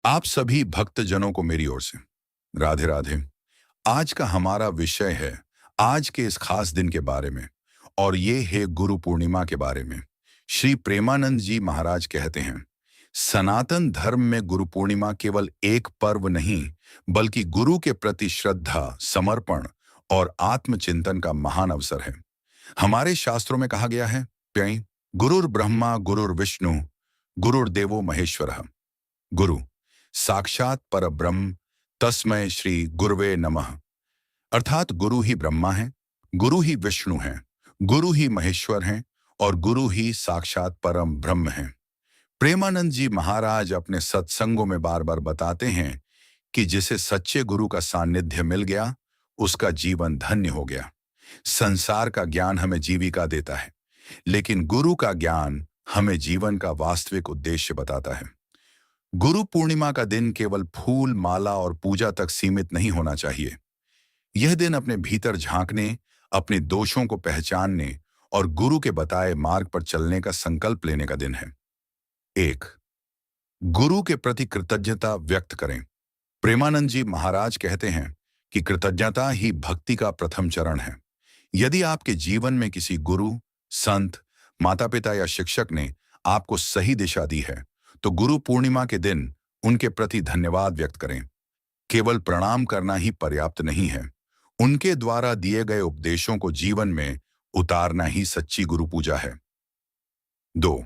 आप सभी भक्तजनों को मेरी ओर से राधे राधे। आज का हमारा विषय है आज के इस खास दिन के बारे में, और ये है गुरु पूर्णिमा के बारे में। श्री प्रेमानंद जी महाराज कहते हैं, सनातन धर्म में गुरु पूर्णिमा केवल एक पर्व नहीं, बल्कि गुरु के प्रति श्रद्धा, समर्पण और आत्मचिंतन का महान अवसर है। हमारे शास्त्रों में कहा गया है, प्याई, गुरुर ब्रह्मा गुरुर विष्णु गुरुर्देवो महेश्वरः। गुरु साक्षात परब्रह्म, तस्मै श्री गुरुवे नमः। अर्थात गुरु ही ब्रह्मा है, गुरु ही विष्णु है, गुरु ही महेश्वर हैं और गुरु ही साक्षात परम ब्रह्म है। प्रेमानंद जी महाराज अपने सत्संगों में बार बार बताते हैं कि जिसे सच्चे गुरु का सानिध्य मिल गया, उसका जीवन धन्य हो गया। संसार का ज्ञान हमें जीविका देता है, लेकिन गुरु का ज्ञान हमें जीवन का वास्तविक उद्देश्य बताता है। गुरु पूर्णिमा का दिन केवल फूल, माला और पूजा तक सीमित नहीं होना चाहिए। यह दिन अपने भीतर झांकने, अपने दोषों को पहचानने और गुरु के बताए मार्ग पर चलने का संकल्प लेने का दिन है। 1. गुरु के प्रति कृतज्ञता व्यक्त करें। प्रेमानंद जी महाराज कहते हैं कि कृतज्ञता ही भक्ति का प्रथम चरण है। यदि आपके जीवन में किसी गुरु, संत, माता पिता या शिक्षक ने आपको सही दिशा दी है, तो गुरु पूर्णिमा के दिन उनके प्रति धन्यवाद व्यक्त करें। केवल प्रणाम करना ही पर्याप्त नहीं है, उनके द्वारा दिए गए उपदेशों को जीवन में उतारना ही सच्ची गुरु पूजा है। 2.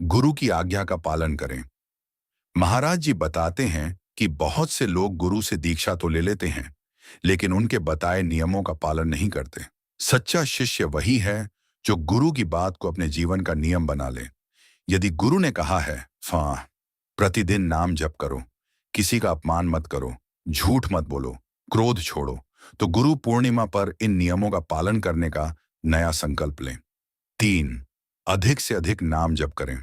गुरु की आज्ञा का पालन करें। महाराज जी बताते हैं कि बहुत से लोग गुरु से दीक्षा तो ले लेते हैं, लेकिन उनके बताए नियमों का पालन नहीं करते। सच्चा शिष्य वही है जो गुरु की बात को अपने जीवन का नियम बना ले। यदि गुरु ने कहा है, प्रतिदिन नाम जप करो, किसी का अपमान मत करो, झूठ मत बोलो, क्रोध छोड़ो, तो गुरु पूर्णिमा पर इन नियमों का पालन करने का नया संकल्प लें। 3. अधिक से अधिक नाम जप करें।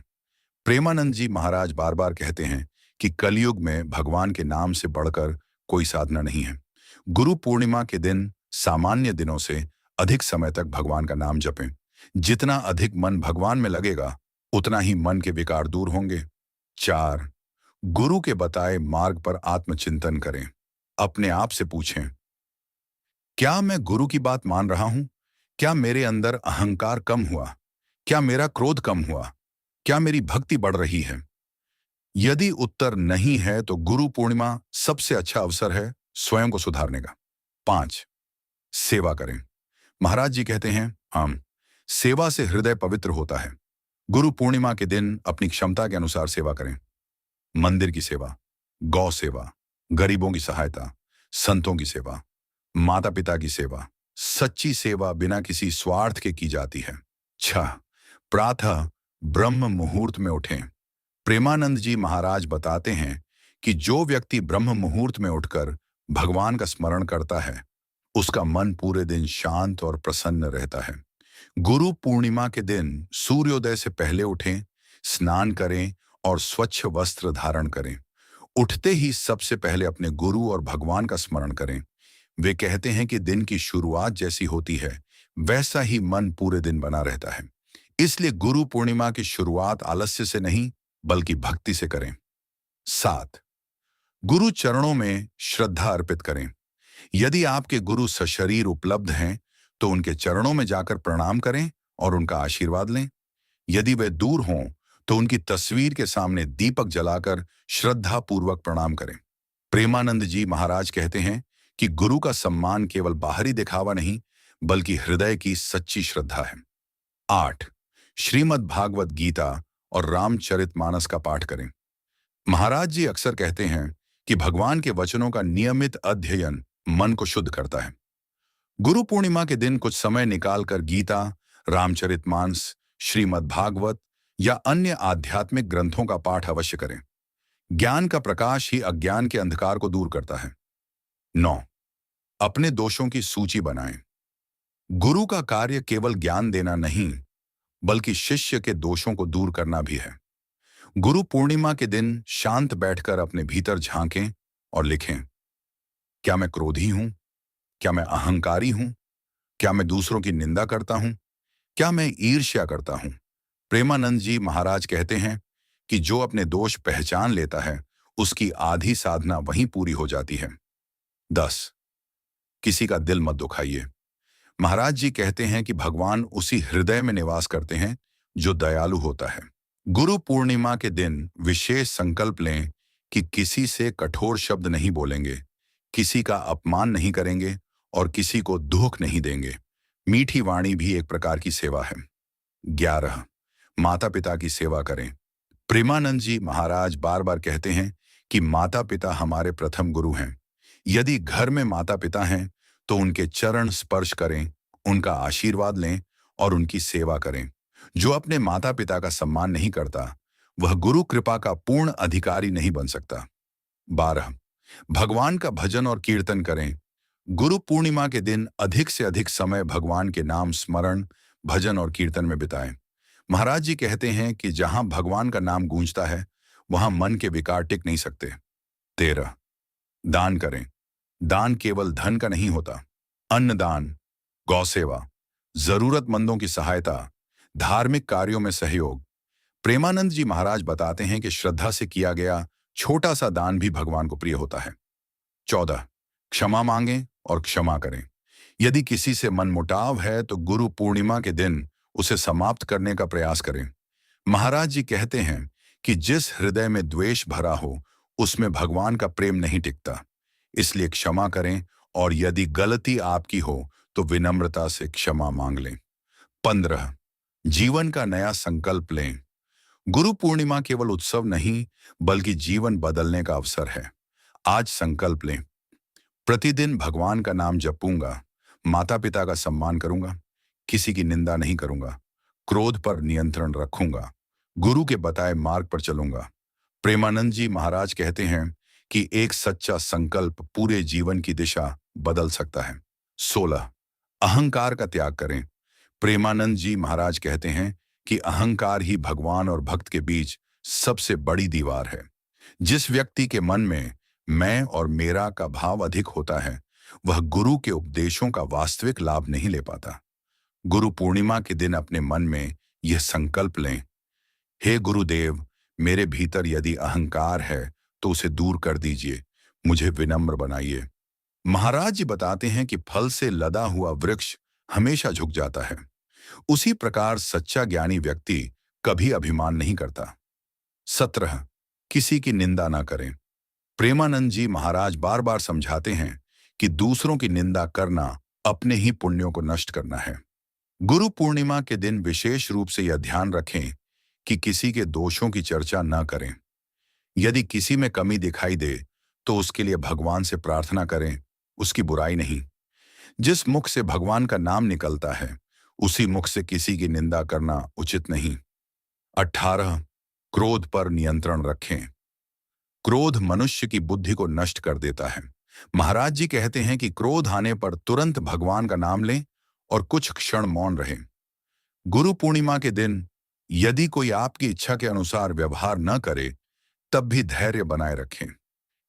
प्रेमानंद जी महाराज बार बार कहते हैं कि कलयुग में भगवान के नाम से बढ़कर कोई साधना नहीं है। गुरु पूर्णिमा के दिन सामान्य दिनों से अधिक समय तक भगवान का नाम जपें। जितना अधिक मन भगवान में लगेगा, उतना ही मन के विकार दूर होंगे। 4. गुरु के बताए मार्ग पर आत्मचिंतन करें। अपने आप से पूछें, क्या मैं गुरु की बात मान रहा हूं? क्या मेरे अंदर अहंकार कम हुआ? क्या मेरा क्रोध कम हुआ? क्या मेरी भक्ति बढ़ रही है? यदि उत्तर नहीं है, तो गुरु पूर्णिमा सबसे अच्छा अवसर है स्वयं को सुधारने का। 5. सेवा करें। महाराज जी कहते हैं, सेवा से हृदय पवित्र होता है। गुरु पूर्णिमा के दिन अपनी क्षमता के अनुसार सेवा करें। मंदिर की सेवा, गौ सेवा, गरीबों की सहायता, संतों की सेवा, माता पिता की सेवा। सच्ची सेवा बिना किसी स्वार्थ के की जाती है। 6. प्रातः ब्रह्म मुहूर्त में उठें। प्रेमानंद जी महाराज बताते हैं कि जो व्यक्ति ब्रह्म मुहूर्त में उठकर भगवान का स्मरण करता है, उसका मन पूरे दिन शांत और प्रसन्न रहता है। गुरु पूर्णिमा के दिन सूर्योदय से पहले उठें, स्नान करें और स्वच्छ वस्त्र धारण करें। उठते ही सबसे पहले अपने गुरु और भगवान का स्मरण करें। वे कहते हैं कि दिन की शुरुआत जैसी होती है, वैसा ही मन पूरे दिन बना रहता है। इसलिए गुरु पूर्णिमा की शुरुआत आलस्य से नहीं, बल्कि भक्ति से करें। 7. गुरु चरणों में श्रद्धा अर्पित करें। यदि आपके गुरु सशरीर उपलब्ध हैं, तो उनके चरणों में जाकर प्रणाम करें और उनका आशीर्वाद लें। यदि वे दूर हों, तो उनकी तस्वीर के सामने दीपक जलाकर श्रद्धा पूर्वक प्रणाम करें। प्रेमानंद जी महाराज कहते हैं कि गुरु का सम्मान केवल बाहरी दिखावा नहीं, बल्कि हृदय की सच्ची श्रद्धा है। 8. श्रीमद् भागवत गीता और रामचरितमानस का पाठ करें। महाराज जी अक्सर कहते हैं कि भगवान के वचनों का नियमित अध्ययन मन को शुद्ध करता है। गुरु पूर्णिमा के दिन कुछ समय निकालकर गीता, रामचरितमानस, श्रीमद् भागवत या अन्य आध्यात्मिक ग्रंथों का पाठ अवश्य करें। ज्ञान का प्रकाश ही अज्ञान के अंधकार को दूर करता है। 9. अपने दोषों की सूची बनाएं। गुरु का कार्य केवल ज्ञान देना नहीं, बल्कि शिष्य के दोषों को दूर करना भी है। गुरु पूर्णिमा के दिन शांत बैठकर अपने भीतर झांकें और लिखें, क्या मैं क्रोधी हूं? क्या मैं अहंकारी हूं? क्या मैं दूसरों की निंदा करता हूं? क्या मैं ईर्ष्या करता हूं? प्रेमानंद जी महाराज कहते हैं कि जो अपने दोष पहचान लेता है, उसकी आधी साधना वहीं पूरी हो जाती है। 10. किसी का दिल मत दुखाइए। महाराज जी कहते हैं कि भगवान उसी हृदय में निवास करते हैं जो दयालु होता है। गुरु पूर्णिमा के दिन विशेष संकल्प लें कि किसी से कठोर शब्द नहीं बोलेंगे, किसी का अपमान नहीं करेंगे और किसी को दुख नहीं देंगे। मीठी वाणी भी एक प्रकार की सेवा है। 11. माता पिता की सेवा करें। प्रेमानंद जी महाराज बार बार कहते हैं कि माता पिता हमारे प्रथम गुरु हैं। यदि घर में माता पिता हैं तो उनके चरण स्पर्श करें, उनका आशीर्वाद लें और उनकी सेवा करें। जो अपने माता पिता का सम्मान नहीं करता वह गुरु कृपा का पूर्ण अधिकारी नहीं बन सकता। 12. भगवान का भजन और कीर्तन करें। गुरु पूर्णिमा के दिन अधिक से अधिक समय भगवान के नाम स्मरण, भजन और कीर्तन में बिताएं। महाराज जी कहते हैं कि जहां भगवान का नाम गूंजता है वहां मन के विकार टिक नहीं सकते। 13. दान करें। दान केवल धन का नहीं होता। अन्नदान, गौसेवा, जरूरतमंदों की सहायता, धार्मिक कार्यों में सहयोग। प्रेमानंद जी महाराज बताते हैं कि श्रद्धा से किया गया छोटा सा दान भी भगवान को प्रिय होता है। 14. क्षमा मांगें और क्षमा करें। यदि किसी से मनमुटाव है तो गुरु पूर्णिमा के दिन उसे समाप्त करने का प्रयास करें। महाराज जी कहते हैं कि जिस हृदय में द्वेष भरा हो उसमें भगवान का प्रेम नहीं टिकता। इसलिए क्षमा करें और यदि गलती आपकी हो तो विनम्रता से क्षमा मांग लें। 15. जीवन का नया संकल्प लें। गुरु पूर्णिमा केवल उत्सव नहीं बल्कि जीवन बदलने का अवसर है। आज संकल्प लें, प्रतिदिन भगवान का नाम जपूंगा, माता पिता का सम्मान करूंगा, किसी की निंदा नहीं करूंगा, क्रोध पर नियंत्रण रखूंगा, गुरु के बताए मार्ग पर चलूंगा। प्रेमानंद जी महाराज कहते हैं कि एक सच्चा संकल्प पूरे जीवन की दिशा बदल सकता है। 16. अहंकार का त्याग करें। प्रेमानंद जी महाराज कहते हैं कि अहंकार ही भगवान और भक्त के बीच सबसे बड़ी दीवार है। जिस व्यक्ति के मन में मैं और मेरा का भाव अधिक होता है वह गुरु के उपदेशों का वास्तविक लाभ नहीं ले पाता। गुरु पूर्णिमा के दिन अपने मन में यह संकल्प लें, हे गुरुदेव, मेरे भीतर यदि अहंकार है तो उसे दूर कर दीजिए, मुझे विनम्र बनाइए। महाराज जी बताते हैं कि फल से लदा हुआ वृक्ष हमेशा झुक जाता है। उसी प्रकार सच्चा ज्ञानी व्यक्ति कभी अभिमान नहीं करता। 17. किसी की निंदा ना करें। प्रेमानंद जी महाराज बार बार समझाते हैं कि दूसरों की निंदा करना अपने ही पुण्यों को नष्ट करना है। गुरु पूर्णिमा के दिन विशेष रूप से यह ध्यान रखें कि किसी के दोषों की चर्चा न करें। यदि किसी में कमी दिखाई दे तो उसके लिए भगवान से प्रार्थना करें, उसकी बुराई नहीं। जिस मुख से भगवान का नाम निकलता है उसी मुख से किसी की निंदा करना उचित नहीं। 18. क्रोध पर नियंत्रण रखें। क्रोध मनुष्य की बुद्धि को नष्ट कर देता है। महाराज जी कहते हैं कि क्रोध आने पर तुरंत भगवान का नाम लें और कुछ क्षण मौन रहें। गुरु पूर्णिमा के दिन यदि कोई आपकी इच्छा के अनुसार व्यवहार न करे तब भी धैर्य बनाए रखें,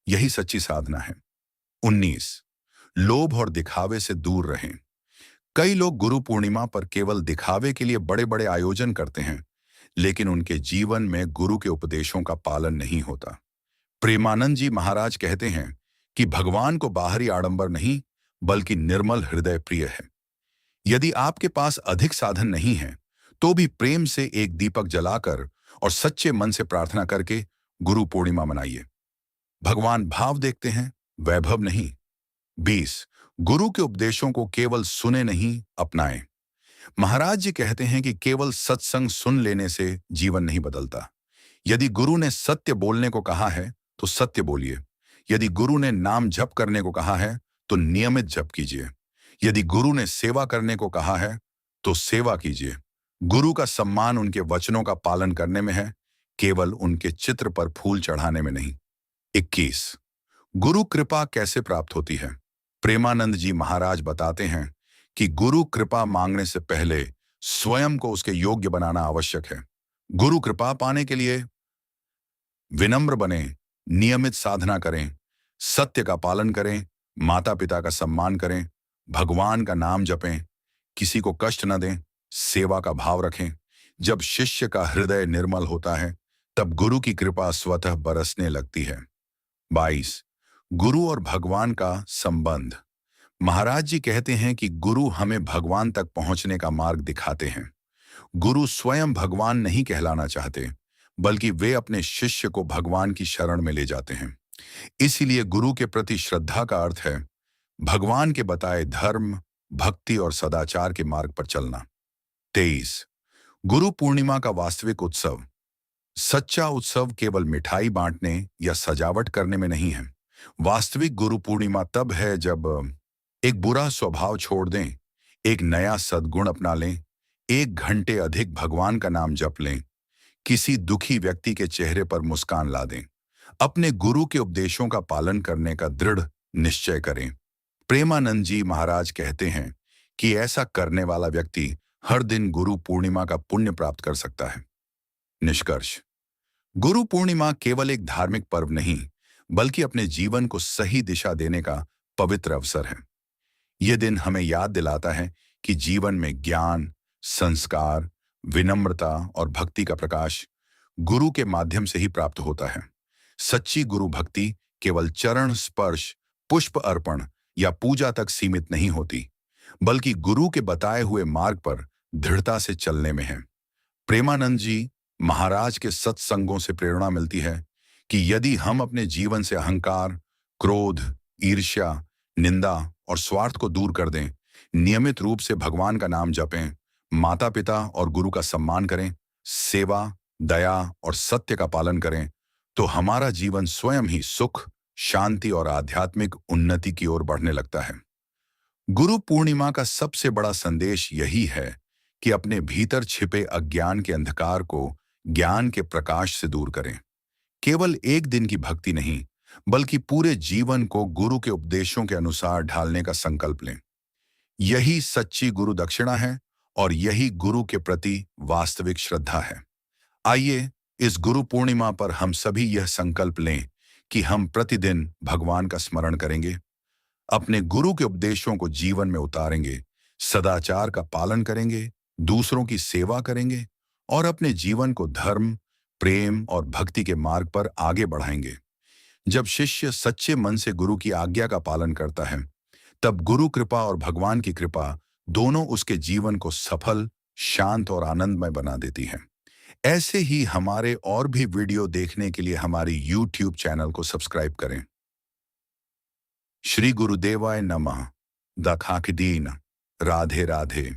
यही सच्ची साधना है। 19. लोभ और दिखावे से दूर रहें। कई लोग गुरु पूर्णिमा पर केवल दिखावे के लिए बड़े बड़े आयोजन करते हैं लेकिन उनके जीवन में गुरु के उपदेशों का पालन नहीं होता। प्रेमानंद जी महाराज कहते हैं कि भगवान को बाहरी आडंबर नहीं बल्कि निर्मल हृदय प्रिय है। यदि आपके पास अधिक साधन नहीं है तो भी प्रेम से एक दीपक जलाकर और सच्चे मन से प्रार्थना करके गुरु पूर्णिमा मनाइए। भगवान भाव देखते हैं, वैभव नहीं। 20. गुरु के उपदेशों को केवल सुने नहीं, अपनाएं। महाराज जी कहते हैं कि केवल सत्संग सुन लेने से जीवन नहीं बदलता। यदि गुरु ने सत्य बोलने को कहा है तो सत्य बोलिए। यदि गुरु ने नाम जप करने को कहा है तो नियमित जप कीजिए। यदि गुरु ने सेवा करने को कहा है तो सेवा कीजिए। गुरु का सम्मान उनके वचनों का पालन करने में है, केवल उनके चित्र पर फूल चढ़ाने में नहीं। 21. गुरु कृपा कैसे प्राप्त होती है। प्रेमानंद जी महाराज बताते हैं कि गुरु कृपा मांगने से पहले स्वयं को उसके योग्य बनाना आवश्यक है। गुरु कृपा पाने के लिए विनम्र बने, नियमित साधना करें, सत्य का पालन करें, माता पिता का सम्मान करें, भगवान का नाम जपें, किसी को कष्ट न दें, सेवा का भाव रखें। जब शिष्य का हृदय निर्मल होता है तब गुरु की कृपा स्वतः बरसने लगती है। 22 गुरु और भगवान का संबंध। महाराज जी कहते हैं कि गुरु हमें भगवान तक पहुंचने का मार्ग दिखाते हैं। गुरु स्वयं भगवान नहीं कहलाना चाहते, बल्कि वे अपने शिष्य को भगवान की शरण में ले जाते हैं। इसीलिए गुरु के प्रति श्रद्धा का अर्थ है भगवान के बताए धर्म, भक्ति और सदाचार के मार्ग पर चलना। 23 गुरु पूर्णिमा का वास्तविक उत्सव। सच्चा उत्सव केवल मिठाई बांटने या सजावट करने में नहीं है। वास्तविक गुरु पूर्णिमा तब है जब एक बुरा स्वभाव छोड़ दें, एक नया सद्गुण अपना लें, 1 घंटे अधिक भगवान का नाम जप लें, किसी दुखी व्यक्ति के चेहरे पर मुस्कान ला दें, अपने गुरु के उपदेशों का पालन करने का दृढ़ निश्चय करें। प्रेमानंद जी महाराज कहते हैं कि ऐसा करने वाला व्यक्ति हर दिन गुरु पूर्णिमा का पुण्य प्राप्त कर सकता है। निष्कर्ष, गुरु पूर्णिमा केवल एक धार्मिक पर्व नहीं, बल्कि अपने जीवन को सही दिशा देने का पवित्र अवसर है। यह दिन हमें याद दिलाता है कि जीवन में ज्ञान, संस्कार, विनम्रता और भक्ति का प्रकाश गुरु के माध्यम से ही प्राप्त होता है। सच्ची गुरु भक्ति केवल चरण स्पर्श, पुष्प अर्पण या पूजा तक सीमित नहीं होती, बल्कि गुरु के बताए हुए मार्ग पर दृढ़ता से चलने में है। प्रेमानंद जी महाराज के सत्संगों से प्रेरणा मिलती है कि यदि हम अपने जीवन से अहंकार, क्रोध, ईर्ष्या, निंदा और स्वार्थ को दूर कर दें, नियमित रूप से भगवान का नाम जपें, माता पिता और गुरु का सम्मान करें, सेवा, दया और सत्य का पालन करें, तो हमारा जीवन स्वयं ही सुख, शांति और आध्यात्मिक उन्नति की ओर बढ़ने लगता है। गुरु पूर्णिमा का सबसे बड़ा संदेश यही है कि अपने भीतर छिपे अज्ञान के अंधकार को ज्ञान के प्रकाश से दूर करें। केवल एक दिन की भक्ति नहीं, बल्कि पूरे जीवन को गुरु के उपदेशों के अनुसार ढालने का संकल्प लें। यही सच्ची गुरु दक्षिणा है और यही गुरु के प्रति वास्तविक श्रद्धा है। आइए इस गुरु पूर्णिमा पर हम सभी यह संकल्प लें कि हम प्रतिदिन भगवान का स्मरण करेंगे, अपने गुरु के उपदेशों को जीवन में उतारेंगे, सदाचार का पालन करेंगे, दूसरों की सेवा करेंगे और अपने जीवन को धर्म, प्रेम और भक्ति के मार्ग पर आगे बढ़ाएंगे। जब शिष्य सच्चे मन से गुरु की आज्ञा का पालन करता है, तब गुरु कृपा और भगवान की कृपा दोनों उसके जीवन को सफल, शांत और आनंदमय बना देती है। ऐसे ही हमारे और भी वीडियो देखने के लिए हमारी YouTube चैनल को सब्सक्राइब करें। श्री गुरुदेवाय नमः। दखाक दीन। राधे राधे।